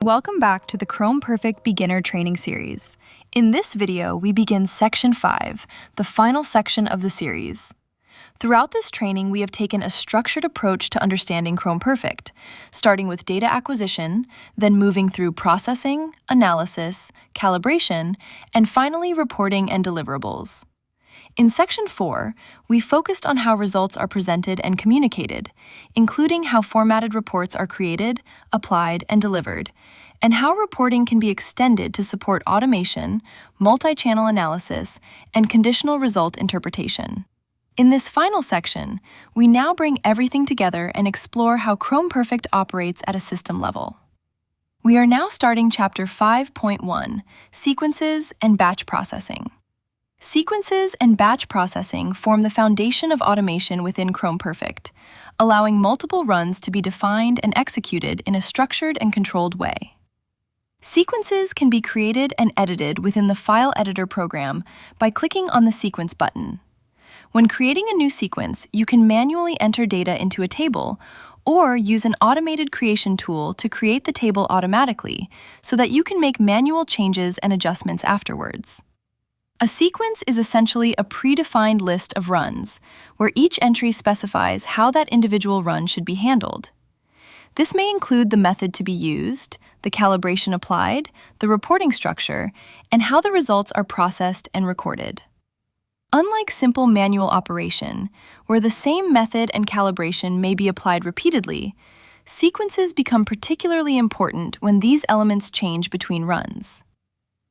Welcome back to the Chromperfect Beginner Training Series. In this video, we begin Section 5, the final section of the series. Throughout this training, we have taken a structured approach to understanding Chromperfect, starting with data acquisition, then moving through processing, analysis, calibration, and finally reporting and deliverables. In Section 4, we focused on how results are presented and communicated, including how formatted reports are created, applied, and delivered, and how reporting can be extended to support automation, multi-channel analysis, and conditional result interpretation. In this final section, we now bring everything together and explore how Chromperfect operates at a system level. We are now starting Chapter 5.1, Sequences and Batch Processing. Sequences and batch processing form the foundation of automation within Chromperfect, allowing multiple runs to be defined and executed in a structured and controlled way. Sequences can be created and edited within the File Editor program by clicking on the Sequence button. When creating a new sequence, you can manually enter data into a table or use an automated creation tool to create the table automatically so that you can make manual changes and adjustments afterwards. A sequence is essentially a predefined list of runs, where each entry specifies how that individual run should be handled. This may include the method to be used, the calibration applied, the reporting structure, and how the results are processed and recorded. Unlike simple manual operation, where the same method and calibration may be applied repeatedly, sequences become particularly important when these elements change between runs.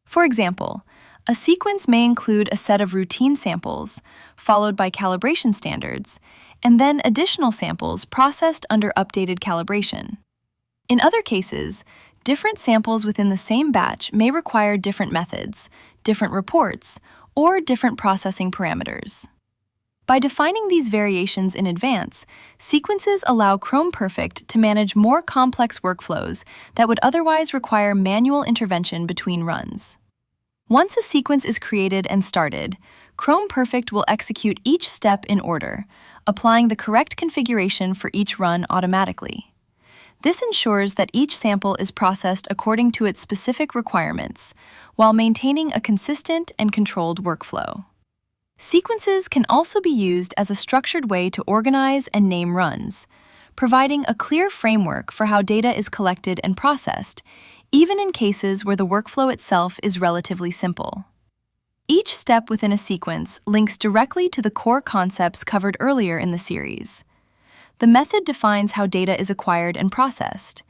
For example, a sequence may include a set of routine samples, followed by calibration standards, and then additional samples processed under updated calibration. In other cases, different samples within the same batch may require different methods, different reports, or different processing parameters. By defining these variations in advance, sequences allow Chromperfect to manage more complex workflows that would otherwise require manual intervention between runs. Once a sequence is created and started, Chromperfect will execute each step in order, applying the correct configuration for each run automatically. This ensures that each sample is processed according to its specific requirements, while maintaining a consistent and controlled workflow. Sequences can also be used as a structured way to organize and name runs, providing a clear framework for how data is collected and processed, even in cases where the workflow itself is relatively simple. Each step within a sequence links directly to the core concepts covered earlier in the series. The method defines how data is acquired and processed.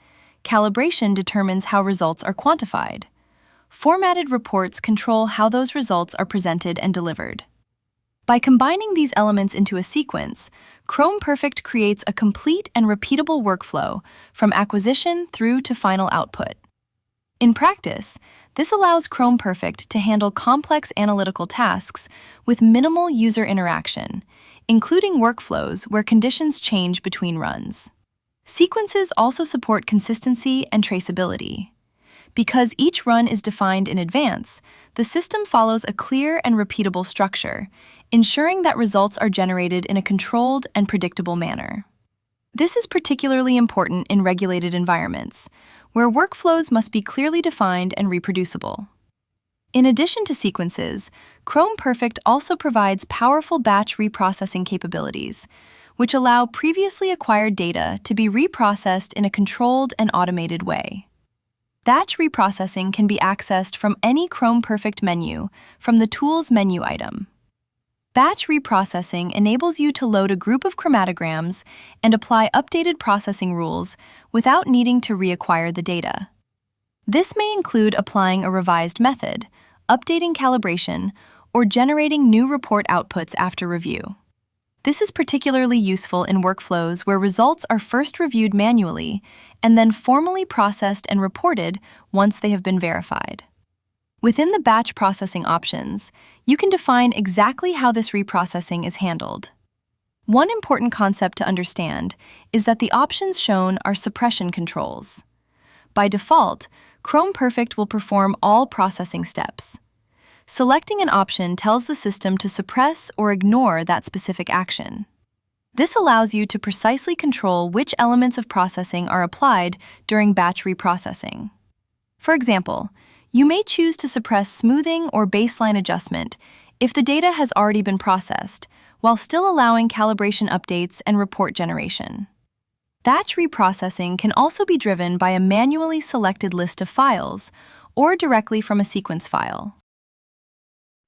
Calibration determines how results are quantified. Formatted reports control how those results are presented and delivered. By combining these elements into a sequence, Chromperfect creates a complete and repeatable workflow from acquisition through to final output. In practice, this allows Chromperfect to handle complex analytical tasks with minimal user interaction, including workflows where conditions change between runs. Sequences also support consistency and traceability. Because each run is defined in advance, the system follows a clear and repeatable structure, ensuring that results are generated in a controlled and predictable manner. This is particularly important in regulated environments, where workflows must be clearly defined and reproducible. In addition to sequences, Chromperfect also provides powerful batch reprocessing capabilities, which allow previously acquired data to be reprocessed in a controlled and automated way. Batch reprocessing can be accessed from any Chromperfect menu from the Tools menu item. Batch reprocessing enables you to load a group of chromatograms and apply updated processing rules without needing to reacquire the data. This may include applying a revised method, updating calibration, or generating new report outputs after review. This is particularly useful in workflows where results are first reviewed manually and then formally processed and reported once they have been verified. Within the batch processing options, you can define exactly how this reprocessing is handled. One important concept to understand is that the options shown are suppression controls. By default, Chromperfect will perform all processing steps. Selecting an option tells the system to suppress or ignore that specific action. This allows you to precisely control which elements of processing are applied during batch reprocessing. For example, you may choose to suppress smoothing or baseline adjustment if the data has already been processed, while still allowing calibration updates and report generation. Batch reprocessing can also be driven by a manually selected list of files or directly from a sequence file.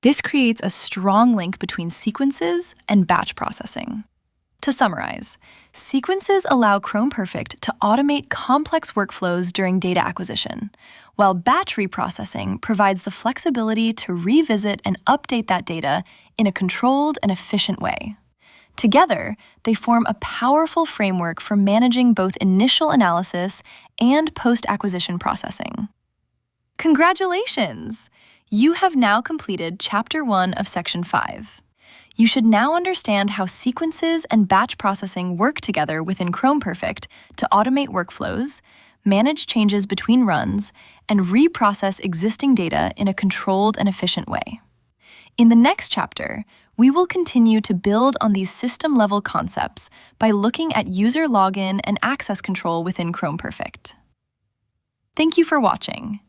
This creates a strong link between sequences and batch processing. To summarize, sequences allow Chromperfect to automate complex workflows during data acquisition, while batch reprocessing provides the flexibility to revisit and update that data in a controlled and efficient way. Together, they form a powerful framework for managing both initial analysis and post-acquisition processing. Congratulations! You have now completed Chapter 1 of Section 5. You should now understand how sequences and batch processing work together within Chromperfect to automate workflows, manage changes between runs, and reprocess existing data in a controlled and efficient way. In the next chapter, we will continue to build on these system-level concepts by looking at user login and access control within Chromperfect. Thank you for watching.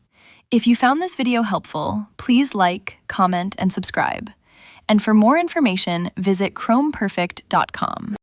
If you found this video helpful, please like, comment, and subscribe. And for more information, visit Chromperfect.com.